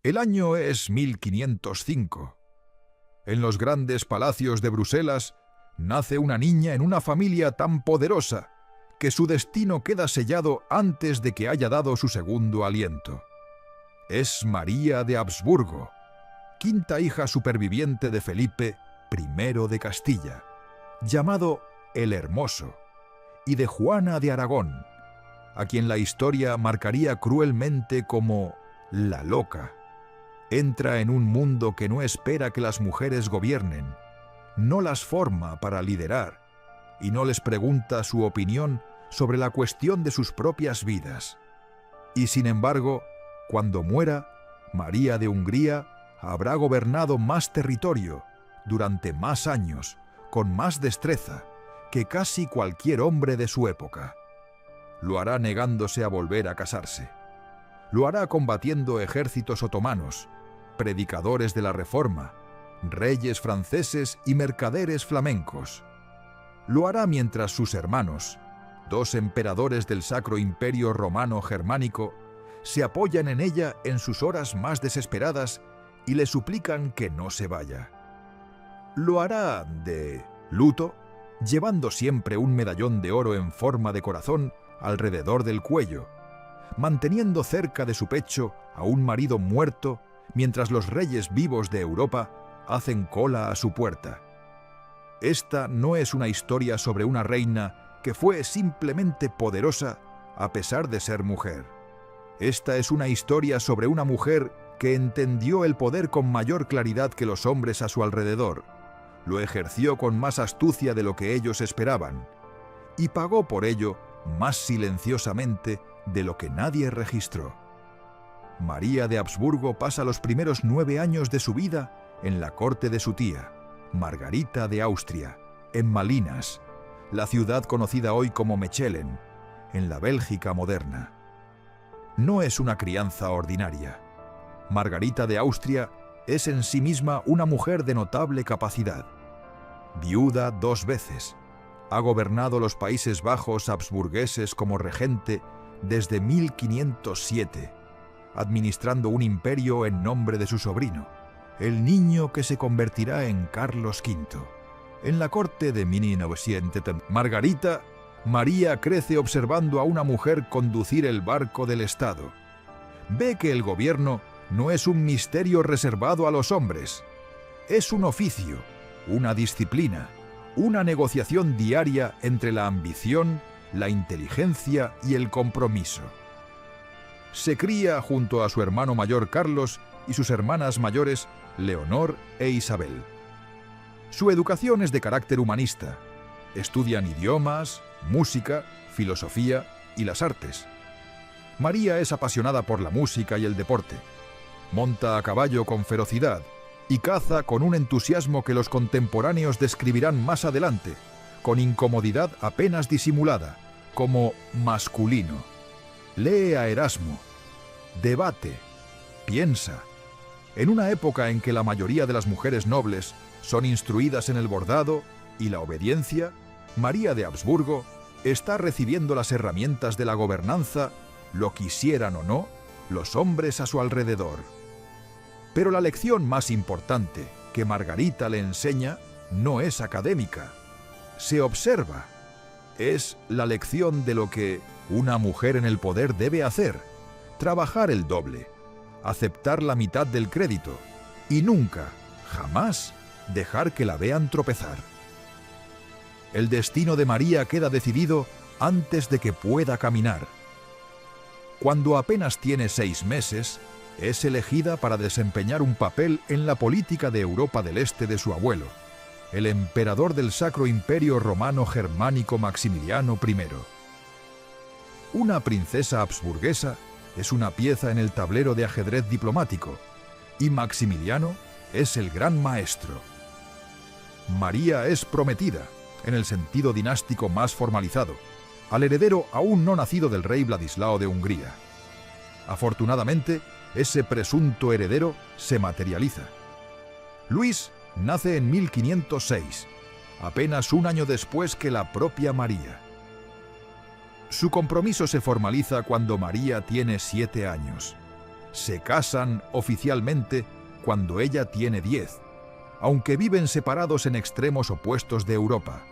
El año es 1505. En los grandes palacios de Bruselas nace una niña en una familia tan poderosa que su destino queda sellado antes de que haya dado su segundo aliento. Es María de Habsburgo, quinta hija superviviente de Felipe I de Castilla, llamado el Hermoso, y de Juana de Aragón, a quien la historia marcaría cruelmente como la loca. Entra en un mundo que no espera que las mujeres gobiernen, no las forma para liderar y no les pregunta su opinión sobre la cuestión de sus propias vidas. Y sin embargo, cuando muera, María de Hungría habrá gobernado más territorio, durante más años, con más destreza, que casi cualquier hombre de su época. Lo hará negándose a volver a casarse. Lo hará combatiendo ejércitos otomanos, predicadores de la Reforma, reyes franceses y mercaderes flamencos. Lo hará mientras sus hermanos, dos emperadores del Sacro Imperio Romano Germánico, se apoyan en ella en sus horas más desesperadas y le suplican que no se vaya. Lo hará de luto, llevando siempre un medallón de oro en forma de corazón alrededor del cuello, manteniendo cerca de su pecho a un marido muerto mientras los reyes vivos de Europa hacen cola a su puerta. Esta no es una historia sobre una reina que fue simplemente poderosa a pesar de ser mujer. Esta es una historia sobre una mujer que entendió el poder con mayor claridad que los hombres a su alrededor, lo ejerció con más astucia de lo que ellos esperaban, y pagó por ello más silenciosamente de lo que nadie registró. María de Habsburgo pasa los primeros 9 años de su vida en la corte de su tía, Margarita de Austria, en Malinas, la ciudad conocida hoy como Mechelen, en la Bélgica moderna. No es una crianza ordinaria. Margarita de Austria es en sí misma una mujer de notable capacidad. Viuda 2 veces, ha gobernado los Países Bajos habsburgueses como regente desde 1507, administrando un imperio en nombre de su sobrino, el niño que se convertirá en Carlos V. En la corte de 1970, María crece observando a una mujer conducir el barco del Estado. Ve que el gobierno no es un misterio reservado a los hombres. Es un oficio, una disciplina, una negociación diaria entre la ambición, la inteligencia y el compromiso. Se cría junto a su hermano mayor Carlos y sus hermanas mayores Leonor e Isabel. Su educación es de carácter humanista. Estudian idiomas, música, filosofía y las artes. María es apasionada por la música y el deporte. Monta a caballo con ferocidad y caza con un entusiasmo que los contemporáneos describirán más adelante, con incomodidad apenas disimulada, como masculino. Lee a Erasmo, debate, piensa. En una época en que la mayoría de las mujeres nobles son instruidas en el bordado y la obediencia, María de Habsburgo está recibiendo las herramientas de la gobernanza, lo quisieran o no, los hombres a su alrededor. Pero la lección más importante que Margarita le enseña no es académica, se observa. Es la lección de lo que una mujer en el poder debe hacer: trabajar el doble, aceptar la mitad del crédito y nunca, jamás, dejar que la vean tropezar. El destino de María queda decidido antes de que pueda caminar. Cuando apenas tiene 6 meses, es elegida para desempeñar un papel en la política de Europa del Este de su abuelo, el emperador del Sacro Imperio Romano Germánico Maximiliano I. Una princesa habsburguesa es una pieza en el tablero de ajedrez diplomático, y Maximiliano es el gran maestro. María es prometida, en el sentido dinástico más formalizado, al heredero aún no nacido del rey Vladislao de Hungría. Afortunadamente, ese presunto heredero se materializa. Luis nace en 1506, apenas un año después que la propia María. Su compromiso se formaliza cuando María tiene 7 años. se casan oficialmente cuando ella tiene 10, aunque viven separados en extremos opuestos de Europa.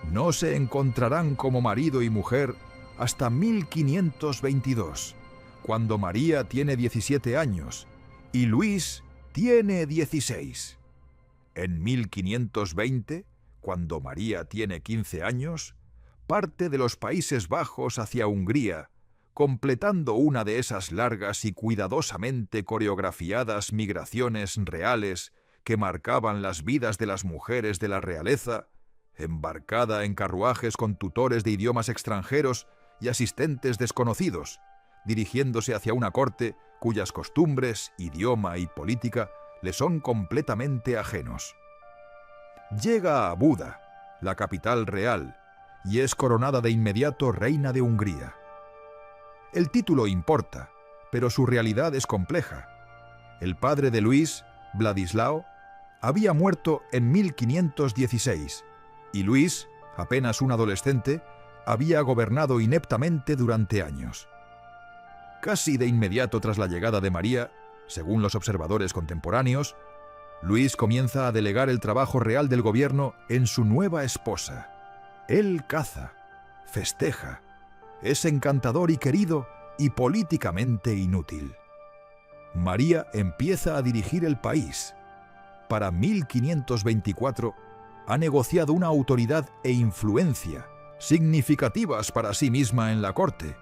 No se encontrarán como marido y mujer hasta 1522, cuando María tiene 17 años y Luis tiene 16. En 1520, cuando María tiene 15 años, parte de los Países Bajos hacia Hungría, completando una de esas largas y cuidadosamente coreografiadas migraciones reales que marcaban las vidas de las mujeres de la realeza, embarcada en carruajes con tutores de idiomas extranjeros y asistentes desconocidos, dirigiéndose hacia una corte cuyas costumbres, idioma y política le son completamente ajenos. Llega a Buda, la capital real, y es coronada de inmediato reina de Hungría. El título importa, pero su realidad es compleja. El padre de Luis, Vladislao, había muerto en 1516, y Luis, apenas un adolescente, había gobernado ineptamente durante años. Casi de inmediato tras la llegada de María, según los observadores contemporáneos, Luis comienza a delegar el trabajo real del gobierno en su nueva esposa. Él caza, festeja, es encantador y querido y políticamente inútil. María empieza a dirigir el país. Para 1524 ha negociado una autoridad e influencia significativas para sí misma en la corte.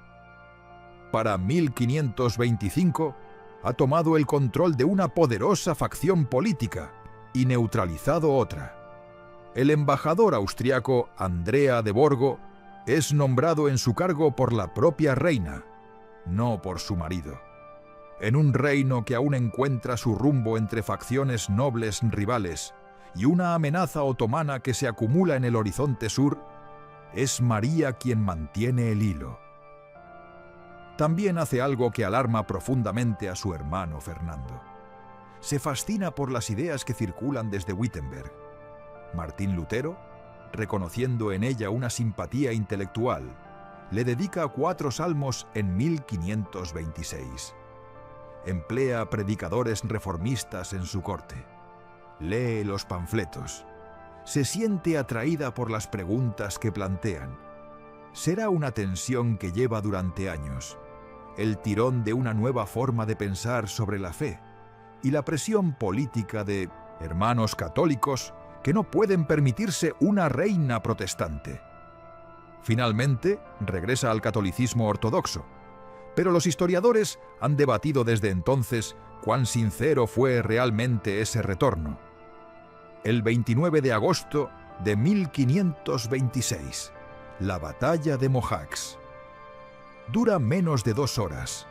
Para 1525 ha tomado el control de una poderosa facción política y neutralizado otra. El embajador austriaco Andrea de Borgo es nombrado en su cargo por la propia reina, no por su marido. En un reino que aún encuentra su rumbo entre facciones nobles rivales y una amenaza otomana que se acumula en el horizonte sur, es María quien mantiene el hilo. También hace algo que alarma profundamente a su hermano Fernando. Se fascina por las ideas que circulan desde Wittenberg. Martín Lutero, reconociendo en ella una simpatía intelectual, le dedica 4 salmos en 1526. Emplea predicadores reformistas en su corte. Lee los panfletos. Se siente atraída por las preguntas que plantean. Será una tensión que lleva durante años, el tirón de una nueva forma de pensar sobre la fe y la presión política de hermanos católicos que no pueden permitirse una reina protestante. Finalmente, regresa al catolicismo ortodoxo, pero los historiadores han debatido desde entonces cuán sincero fue realmente ese retorno. El 29 de agosto de 1526, la batalla de Mohács. Dura menos de 2 horas.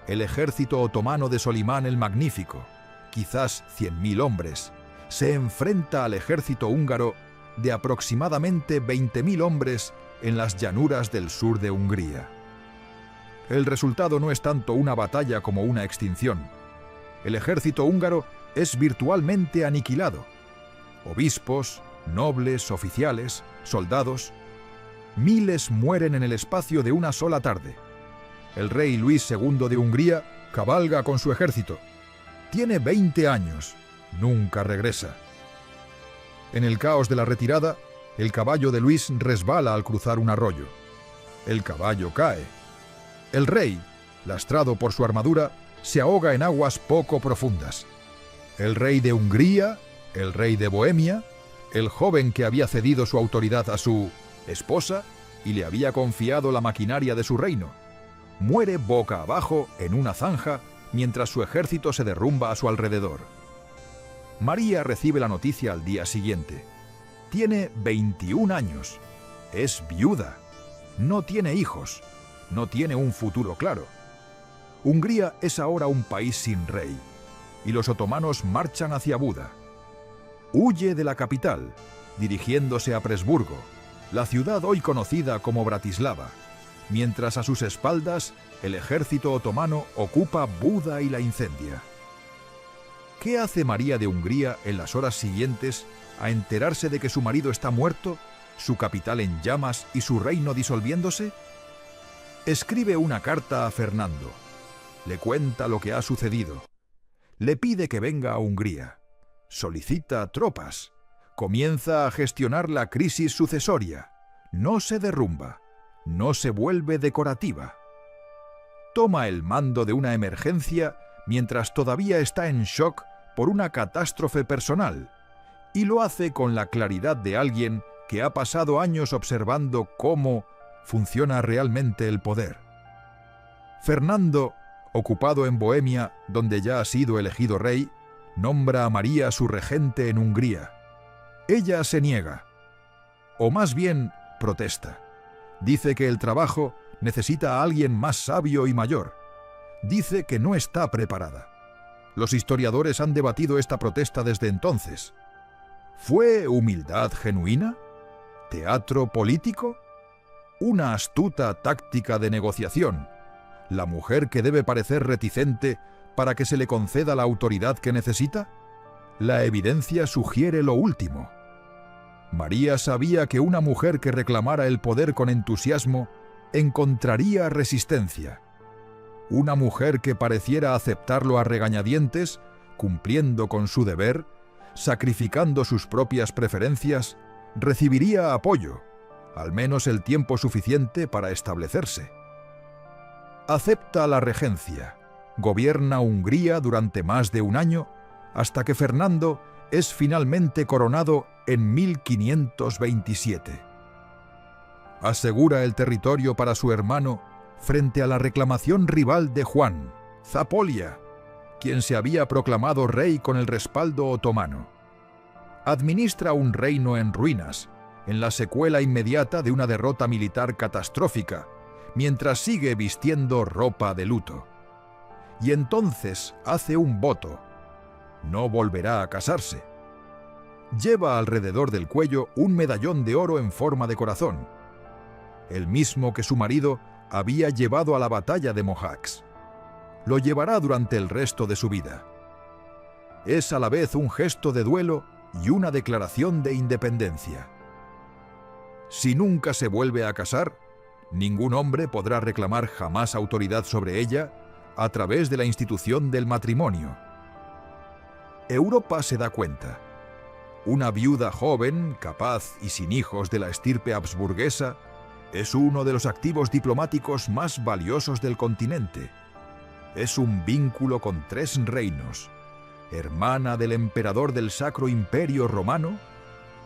El ejército otomano de Solimán el Magnífico, quizás 100.000 hombres, se enfrenta al ejército húngaro de aproximadamente 20.000 hombres en las llanuras del sur de Hungría. El resultado no es tanto una batalla como una extinción. El ejército húngaro es virtualmente aniquilado. Obispos, nobles, oficiales, soldados. Miles mueren en el espacio de una sola tarde. El rey Luis II de Hungría cabalga con su ejército. Tiene 20 años. Nunca regresa. En el caos de la retirada, el caballo de Luis resbala al cruzar un arroyo. El caballo cae. El rey, lastrado por su armadura, se ahoga en aguas poco profundas. El rey de Hungría, el rey de Bohemia, el joven que había cedido su autoridad a su esposa y le había confiado la maquinaria de su reino, muere boca abajo en una zanja mientras su ejército se derrumba a su alrededor. María recibe la noticia al día siguiente. Tiene 21 años. Es viuda. No tiene hijos. No tiene un futuro claro. Hungría es ahora un país sin rey, y los otomanos marchan hacia Buda. Huye de la capital, dirigiéndose a Presburgo, la ciudad hoy conocida como Bratislava, mientras a sus espaldas el ejército otomano ocupa Buda y la incendia. ¿Qué hace María de Hungría en las horas siguientes a enterarse de que su marido está muerto, su capital en llamas y su reino disolviéndose? Escribe una carta a Fernando. Le cuenta lo que ha sucedido. Le pide que venga a Hungría. Solicita tropas. Comienza a gestionar la crisis sucesoria. No se derrumba. No se vuelve decorativa. Toma el mando de una emergencia mientras todavía está en shock por una catástrofe personal, y lo hace con la claridad de alguien que ha pasado años observando cómo funciona realmente el poder. Fernando, ocupado en Bohemia, donde ya ha sido elegido rey, nombra a María su regente en Hungría. Ella se niega, o más bien protesta. Dice que el trabajo necesita a alguien más sabio y mayor. Dice que no está preparada. Los historiadores han debatido esta protesta desde entonces. ¿Fue humildad genuina? ¿Teatro político? ¿Una astuta táctica de negociación? ¿La mujer que debe parecer reticente para que se le conceda la autoridad que necesita? La evidencia sugiere lo último. María sabía que una mujer que reclamara el poder con entusiasmo encontraría resistencia. Una mujer que pareciera aceptarlo a regañadientes, cumpliendo con su deber, sacrificando sus propias preferencias, recibiría apoyo, al menos el tiempo suficiente para establecerse. Acepta la regencia, gobierna Hungría durante más de un año, hasta que Fernando es finalmente coronado en 1527. Asegura el territorio para su hermano frente a la reclamación rival de Juan, Zapolia, quien se había proclamado rey con el respaldo otomano. Administra un reino en ruinas, en la secuela inmediata de una derrota militar catastrófica, mientras sigue vistiendo ropa de luto. Y entonces hace un voto. No volverá a casarse. Lleva alrededor del cuello un medallón de oro en forma de corazón, el mismo que su marido había llevado a la batalla de Mohacs. Lo llevará durante el resto de su vida. Es a la vez un gesto de duelo y una declaración de independencia. Si nunca se vuelve a casar, ningún hombre podrá reclamar jamás autoridad sobre ella a través de la institución del matrimonio. Europa se da cuenta. Una viuda joven, capaz y sin hijos de la estirpe habsburguesa, es uno de los activos diplomáticos más valiosos del continente. Es un vínculo con 3 reinos, hermana del emperador del Sacro Imperio Romano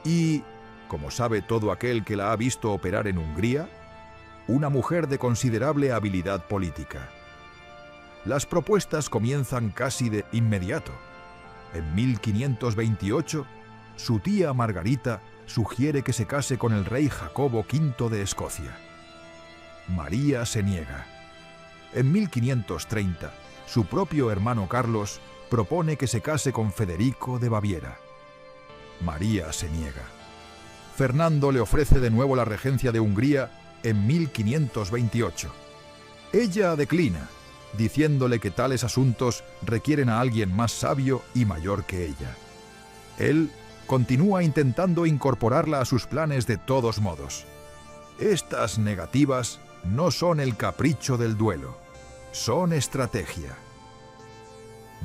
y, como sabe todo aquel que la ha visto operar en Hungría, una mujer de considerable habilidad política. Las propuestas comienzan casi de inmediato. En 1528, su tía Margarita sugiere que se case con el rey Jacobo V de Escocia. María se niega. En 1530, su propio hermano Carlos propone que se case con Federico de Baviera. María se niega. Fernando le ofrece de nuevo la regencia de Hungría en 1528. Ella declina, diciéndole que tales asuntos requieren a alguien más sabio y mayor que ella. Él continúa intentando incorporarla a sus planes de todos modos. Estas negativas no son el capricho del duelo, son estrategia.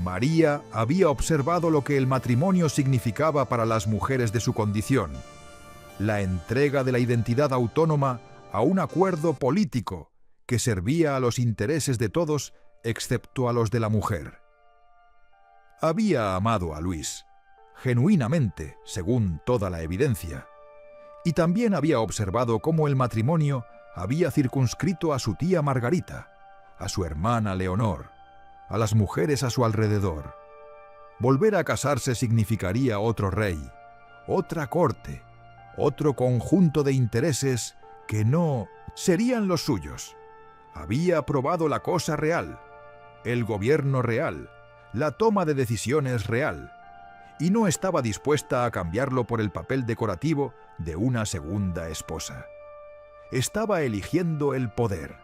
María había observado lo que el matrimonio significaba para las mujeres de su condición: la entrega de la identidad autónoma a un acuerdo político que servía a los intereses de todos excepto a los de la mujer. Había amado a Luis, genuinamente, según toda la evidencia, y también había observado cómo el matrimonio había circunscrito a su tía Margarita, a su hermana Leonor, a las mujeres a su alrededor. Volver a casarse significaría otro rey, otra corte, otro conjunto de intereses que no serían los suyos. Había probado la cosa real, el gobierno real, la toma de decisiones real, y no estaba dispuesta a cambiarlo por el papel decorativo de una segunda esposa. Estaba eligiendo el poder,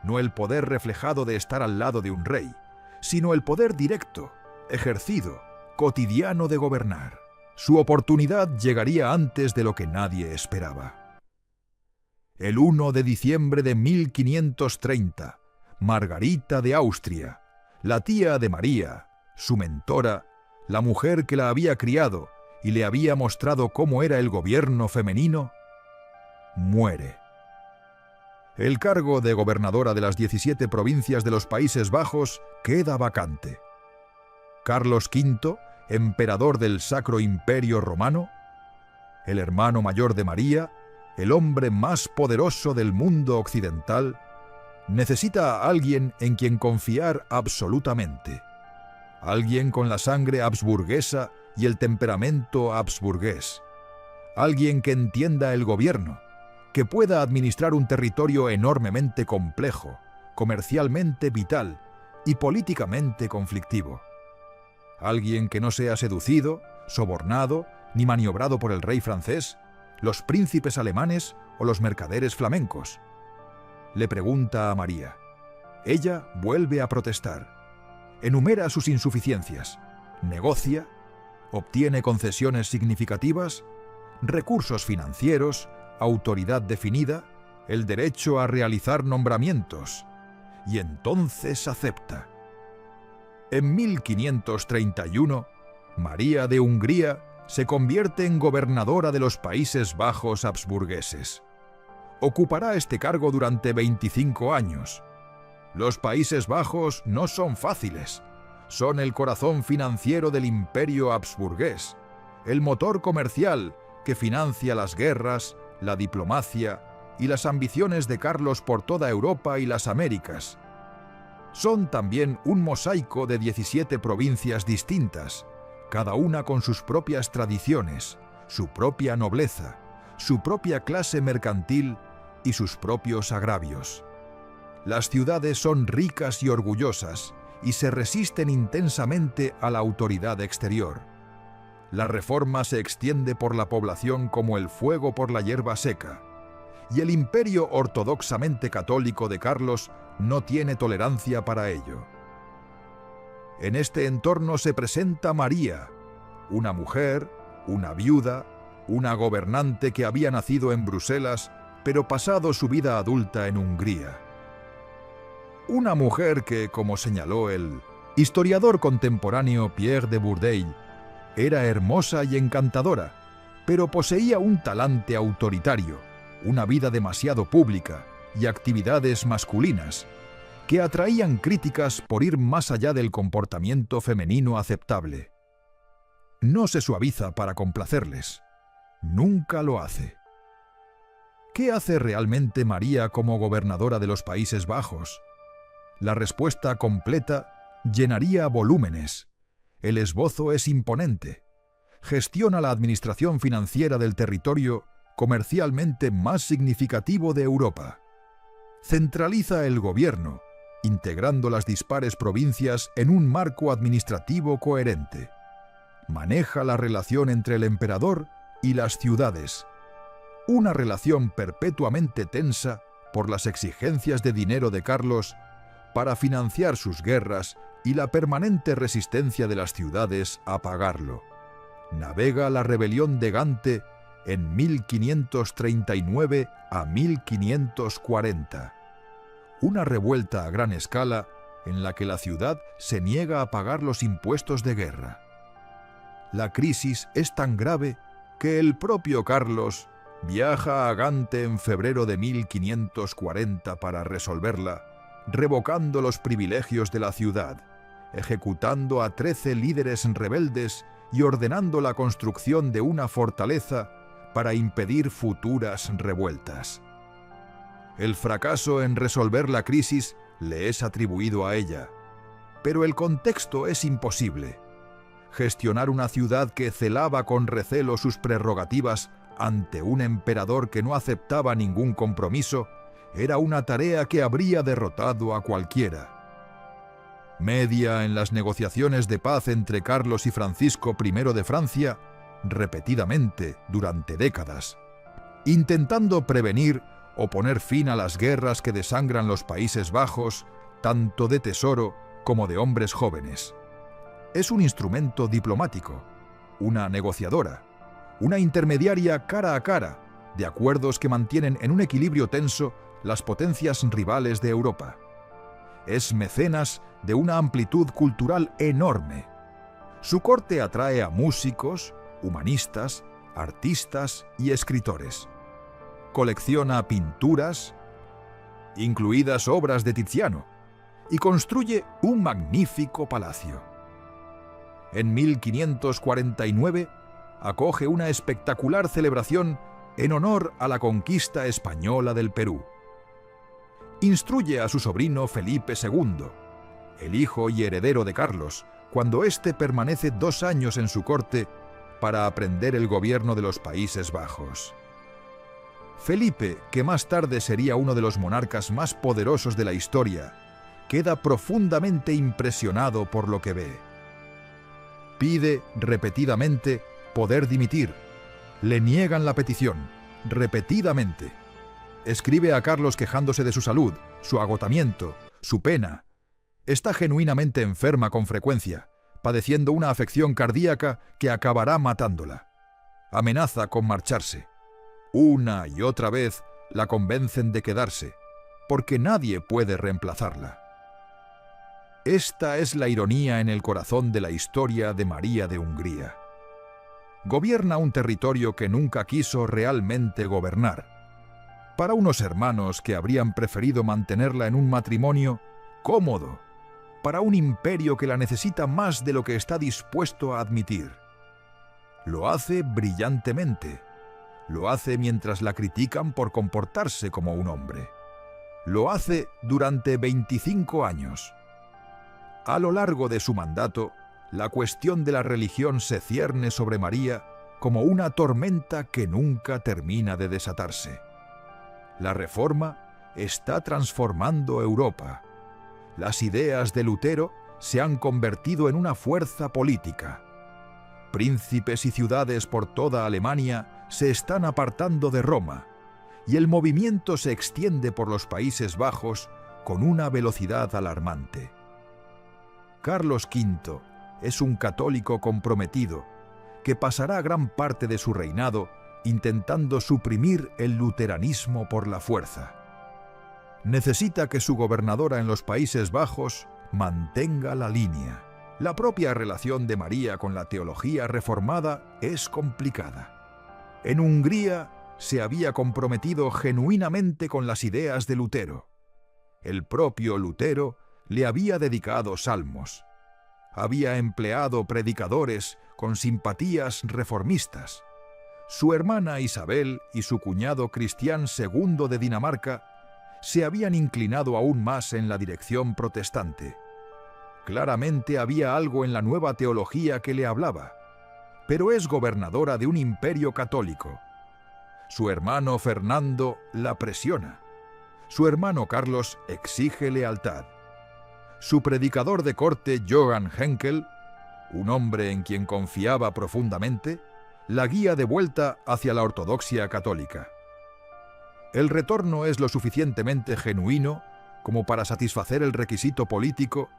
no el poder reflejado de estar al lado de un rey, sino el poder directo, ejercido, cotidiano de gobernar. Su oportunidad llegaría antes de lo que nadie esperaba. El 1 de diciembre de 1530, Margarita de Austria, la tía de María, su mentora, la mujer que la había criado y le había mostrado cómo era el gobierno femenino, muere. El cargo de gobernadora de las 17 provincias de los Países Bajos queda vacante. Carlos V, emperador del Sacro Imperio Romano, el hermano mayor de María, el hombre más poderoso del mundo occidental, necesita a alguien en quien confiar absolutamente. Alguien con la sangre habsburguesa y el temperamento habsburgués. Alguien que entienda el gobierno, que pueda administrar un territorio enormemente complejo, comercialmente vital y políticamente conflictivo. Alguien que no sea seducido, sobornado ni maniobrado por el rey francés, los príncipes alemanes o los mercaderes flamencos. Le pregunta a María. Ella vuelve a protestar. Enumera sus insuficiencias, negocia, obtiene concesiones significativas, recursos financieros, autoridad definida, el derecho a realizar nombramientos, y entonces acepta. En 1531, María de Hungría se convierte en gobernadora de los Países Bajos habsburgueses. Ocupará este cargo durante 25 años. Los Países Bajos no son fáciles. Son el corazón financiero del imperio habsburgués, el motor comercial que financia las guerras, la diplomacia y las ambiciones de Carlos por toda Europa y las Américas. Son también un mosaico de 17 provincias distintas, cada una con sus propias tradiciones, su propia nobleza, su propia clase mercantil y sus propios agravios. Las ciudades son ricas y orgullosas y se resisten intensamente a la autoridad exterior. La reforma se extiende por la población como el fuego por la hierba seca, y el imperio ortodoxamente católico de Carlos no tiene tolerancia para ello. En este entorno se presenta María, una mujer, una viuda, una gobernante que había nacido en Bruselas, pero pasado su vida adulta en Hungría. Una mujer que, como señaló el historiador contemporáneo Pierre de Bourdeille, era hermosa y encantadora, pero poseía un talante autoritario, una vida demasiado pública y actividades masculinas, que atraían críticas por ir más allá del comportamiento femenino aceptable. No se suaviza para complacerles. Nunca lo hace. ¿Qué hace realmente María como gobernadora de los Países Bajos? La respuesta completa llenaría volúmenes. El esbozo es imponente. Gestiona la administración financiera del territorio comercialmente más significativo de Europa. Centraliza el gobierno, integrando las dispares provincias en un marco administrativo coherente. Maneja la relación entre el emperador y las ciudades. Una relación perpetuamente tensa por las exigencias de dinero de Carlos para financiar sus guerras y la permanente resistencia de las ciudades a pagarlo. Navega la rebelión de Gante en 1539 a 1540. Una revuelta a gran escala en la que la ciudad se niega a pagar los impuestos de guerra. La crisis es tan grave que el propio Carlos viaja a Gante en febrero de 1540 para resolverla, revocando los privilegios de la ciudad, ejecutando a 13 líderes rebeldes y ordenando la construcción de una fortaleza para impedir futuras revueltas. El fracaso en resolver la crisis le es atribuido a ella, pero el contexto es imposible. Gestionar una ciudad que celaba con recelo sus prerrogativas ante un emperador que no aceptaba ningún compromiso era una tarea que habría derrotado a cualquiera. Media en las negociaciones de paz entre Carlos y Francisco I de Francia, repetidamente durante décadas, intentando prevenir o poner fin a las guerras que desangran los Países Bajos, tanto de tesoro como de hombres jóvenes. Es un instrumento diplomático, una negociadora, una intermediaria cara a cara, de acuerdos que mantienen en un equilibrio tenso las potencias rivales de Europa. es mecenas de una amplitud cultural enorme. Su corte atrae a músicos, humanistas, artistas y escritores. Colecciona pinturas, incluidas obras de Tiziano, y construye un magnífico palacio. En 1549 acoge una espectacular celebración en honor a la conquista española del Perú. Instruye a su sobrino Felipe II, el hijo y heredero de Carlos, cuando éste permanece 2 años en su corte para aprender el gobierno de los Países Bajos. Felipe, que más tarde sería uno de los monarcas más poderosos de la historia, queda profundamente impresionado por lo que ve. Pide repetidamente poder dimitir. Le niegan la petición, repetidamente. Escribe a Carlos quejándose de su salud, su agotamiento, su pena. Está genuinamente enferma con frecuencia, padeciendo una afección cardíaca que acabará matándola. Amenaza con marcharse. Una y otra vez la convencen de quedarse, porque nadie puede reemplazarla. Esta es la ironía en el corazón de la historia de María de Hungría. Gobierna un territorio que nunca quiso realmente gobernar, para unos hermanos que habrían preferido mantenerla en un matrimonio cómodo, para un imperio que la necesita más de lo que está dispuesto a admitir. Lo hace brillantemente. Lo hace mientras la critican por comportarse como un hombre. Lo hace durante 25 años. A lo largo de su mandato, la cuestión de la religión se cierne sobre María como una tormenta que nunca termina de desatarse. La Reforma está transformando Europa. Las ideas de Lutero se han convertido en una fuerza política. Príncipes y ciudades por toda Alemania se están apartando de Roma, y el movimiento se extiende por los Países Bajos con una velocidad alarmante. Carlos V es un católico comprometido que pasará gran parte de su reinado intentando suprimir el luteranismo por la fuerza. Necesita que su gobernadora en los Países Bajos mantenga la línea. La propia relación de María con la teología reformada es complicada. En Hungría se había comprometido genuinamente con las ideas de Lutero. El propio Lutero le había dedicado salmos. Había empleado predicadores con simpatías reformistas. Su hermana Isabel y su cuñado Cristián II de Dinamarca se habían inclinado aún más en la dirección protestante. Claramente había algo en la nueva teología que le hablaba, pero es gobernadora de un imperio católico. Su hermano Fernando la presiona. Su hermano Carlos exige lealtad. Su predicador de corte Johann Henkel, un hombre en quien confiaba profundamente, la guía de vuelta hacia la ortodoxia católica. El retorno es lo suficientemente genuino como para satisfacer el requisito político,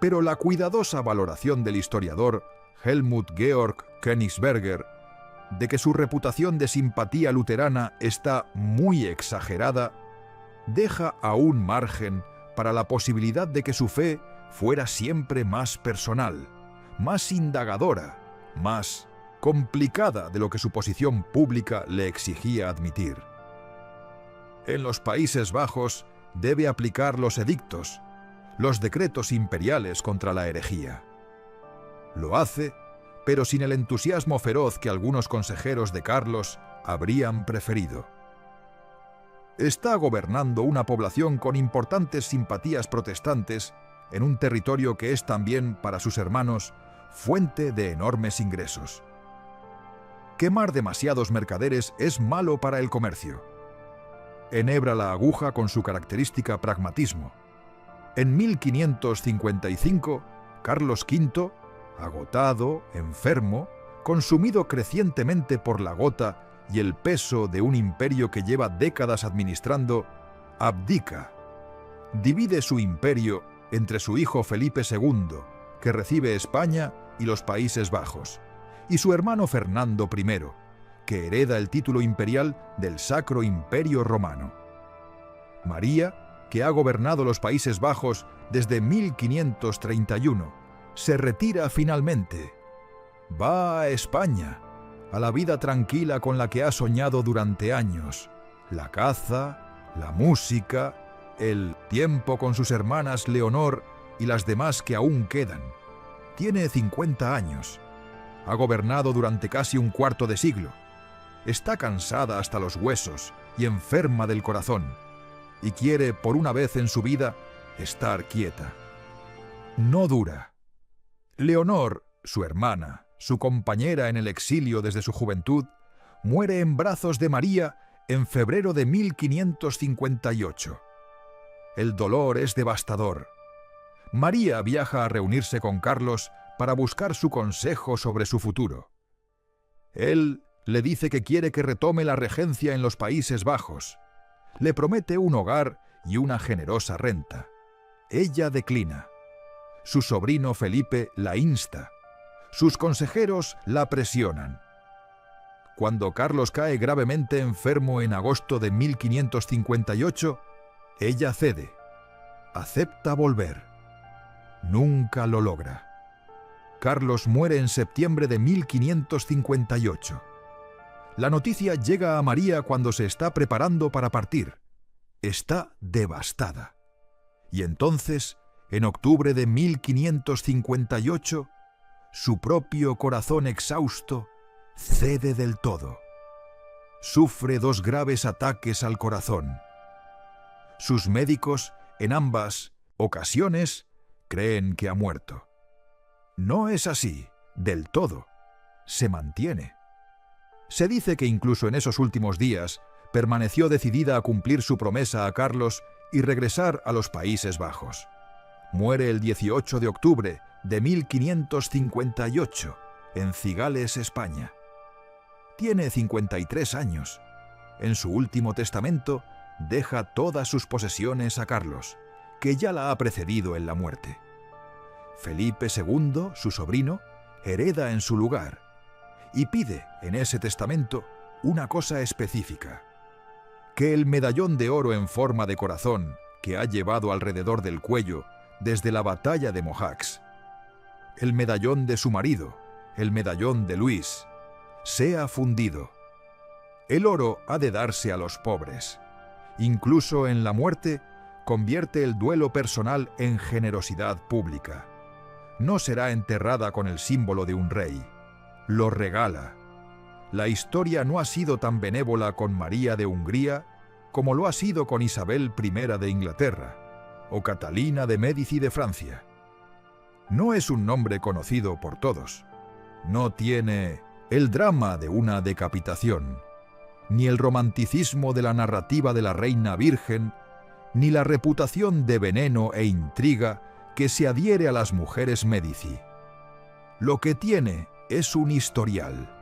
pero la cuidadosa valoración del historiador Helmut Georg Königsberger de que su reputación de simpatía luterana está muy exagerada, deja aún margen para la posibilidad de que su fe fuera siempre más personal, más indagadora, más complicada de lo que su posición pública le exigía admitir. En los Países Bajos debe aplicar los edictos, los decretos imperiales contra la herejía. Lo hace, pero sin el entusiasmo feroz que algunos consejeros de Carlos habrían preferido. Está gobernando una población con importantes simpatías protestantes en un territorio que es también, para sus hermanos, fuente de enormes ingresos. Quemar demasiados mercaderes es malo para el comercio. Enhebra la aguja con su característica pragmatismo. En 1555, Carlos V, agotado, enfermo, consumido crecientemente por la gota y el peso de un imperio que lleva décadas administrando, abdica. Divide su imperio entre su hijo Felipe II, que recibe España y los Países Bajos, y su hermano Fernando I, que hereda el título imperial del Sacro Imperio Romano. María que ha gobernado los Países Bajos desde 1531, se retira finalmente. Va a España, a la vida tranquila con la que ha soñado durante años. La caza, la música, el tiempo con sus hermanas Leonor y las demás que aún quedan. Tiene 50 años. Ha gobernado durante casi un cuarto de siglo. Está cansada hasta los huesos y enferma del corazón, y quiere, por una vez en su vida, estar quieta. No dura. Leonor, su hermana, su compañera en el exilio desde su juventud, muere en brazos de María en febrero de 1558. El dolor es devastador. María viaja a reunirse con Carlos para buscar su consejo sobre su futuro. Él le dice que quiere que retome la regencia en los Países Bajos. Le promete un hogar y una generosa renta. Ella declina. Su sobrino Felipe la insta. Sus consejeros la presionan. Cuando Carlos cae gravemente enfermo en agosto de 1558, ella cede. Acepta volver. Nunca lo logra. Carlos muere en septiembre de 1558. La noticia llega a María cuando se está preparando para partir. Está devastada. Y entonces, en octubre de 1558, su propio corazón exhausto cede del todo. Sufre 2 graves ataques al corazón. Sus médicos, en ambas ocasiones, creen que ha muerto. No es así, del todo. Se mantiene. Se dice que incluso en esos últimos días permaneció decidida a cumplir su promesa a Carlos y regresar a los Países Bajos. Muere el 18 de octubre de 1558, en Cigales, España. Tiene 53 años. En su último testamento deja todas sus posesiones a Carlos, que ya la ha precedido en la muerte. Felipe II, su sobrino, hereda en su lugar y pide en ese testamento una cosa específica: que el medallón de oro en forma de corazón que ha llevado alrededor del cuello desde la batalla de Mohacs, el medallón de su marido, el medallón de Luis, sea fundido. El oro ha de darse a los pobres. Incluso en la muerte, convierte el duelo personal en generosidad pública. No será enterrada con el símbolo de un rey. Lo regala. La historia no ha sido tan benévola con María de Hungría como lo ha sido con Isabel I de Inglaterra o Catalina de Médici de Francia. No es un nombre conocido por todos. No tiene el drama de una decapitación, ni el romanticismo de la narrativa de la reina virgen, ni la reputación de veneno e intriga que se adhiere a las mujeres Médici. Lo que tiene es un historial.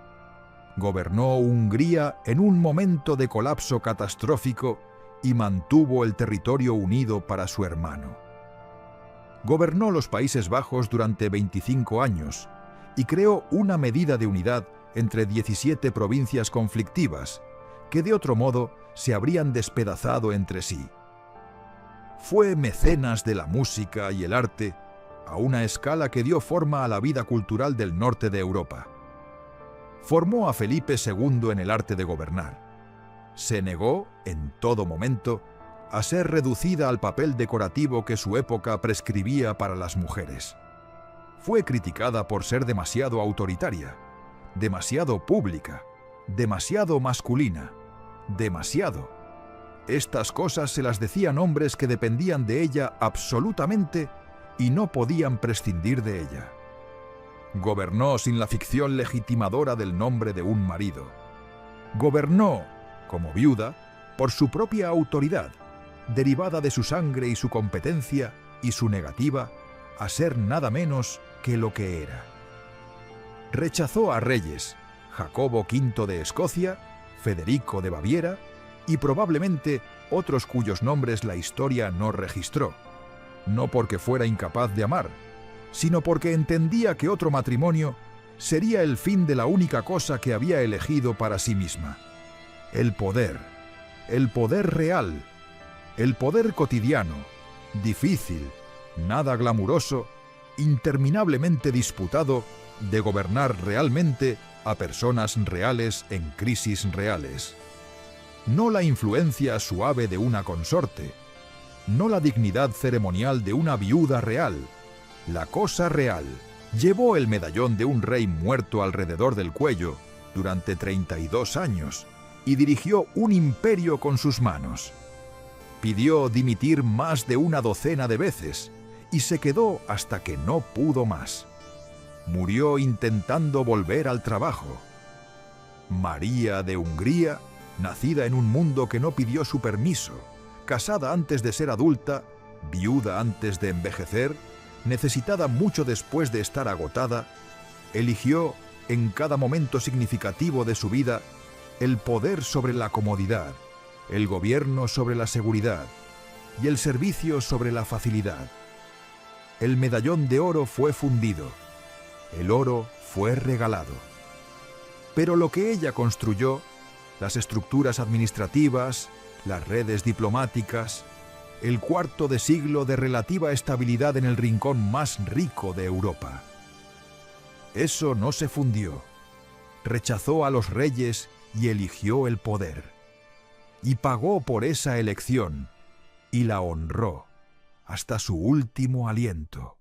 Gobernó Hungría en un momento de colapso catastrófico y mantuvo el territorio unido para su hermano. Gobernó los Países Bajos durante 25 años y creó una medida de unidad entre 17 provincias conflictivas, que de otro modo se habrían despedazado entre sí. Fue mecenas de la música y el arte a una escala que dio forma a la vida cultural del norte de Europa. Formó a Felipe II en el arte de gobernar. Se negó, en todo momento, a ser reducida al papel decorativo que su época prescribía para las mujeres. Fue criticada por ser demasiado autoritaria, demasiado pública, demasiado masculina, demasiado. Estas cosas se las decían hombres que dependían de ella absolutamente y no podían prescindir de ella. Gobernó sin la ficción legitimadora del nombre de un marido. Gobernó, como viuda, por su propia autoridad, derivada de su sangre y su competencia y su negativa a ser nada menos que lo que era. Rechazó a reyes, Jacobo V de Escocia, Federico de Baviera y probablemente otros cuyos nombres la historia no registró, no porque fuera incapaz de amar, sino porque entendía que otro matrimonio sería el fin de la única cosa que había elegido para sí misma: el poder real, El poder cotidiano, difícil, nada glamuroso, interminablemente disputado, de gobernar realmente a personas reales en crisis reales. No la influencia suave de una consorte, no la dignidad ceremonial de una viuda real. La cosa real llevó el medallón de un rey muerto alrededor del cuello durante 32 años y dirigió un imperio con sus manos. Pidió dimitir más de una docena de veces y se quedó hasta que no pudo más. Murió intentando volver al trabajo. María de Hungría, nacida en un mundo que no pidió su permiso, casada antes de ser adulta, viuda antes de envejecer, necesitada mucho después de estar agotada, eligió, en cada momento significativo de su vida, el poder sobre la comodidad, el gobierno sobre la seguridad y el servicio sobre la facilidad. El medallón de oro fue fundido, el oro fue regalado. Pero lo que ella construyó, las estructuras administrativas, las redes diplomáticas, el cuarto de siglo de relativa estabilidad en el rincón más rico de Europa. Eso no se fundió. Rechazó a los reyes y eligió el poder. Y pagó por esa elección y la honró hasta su último aliento.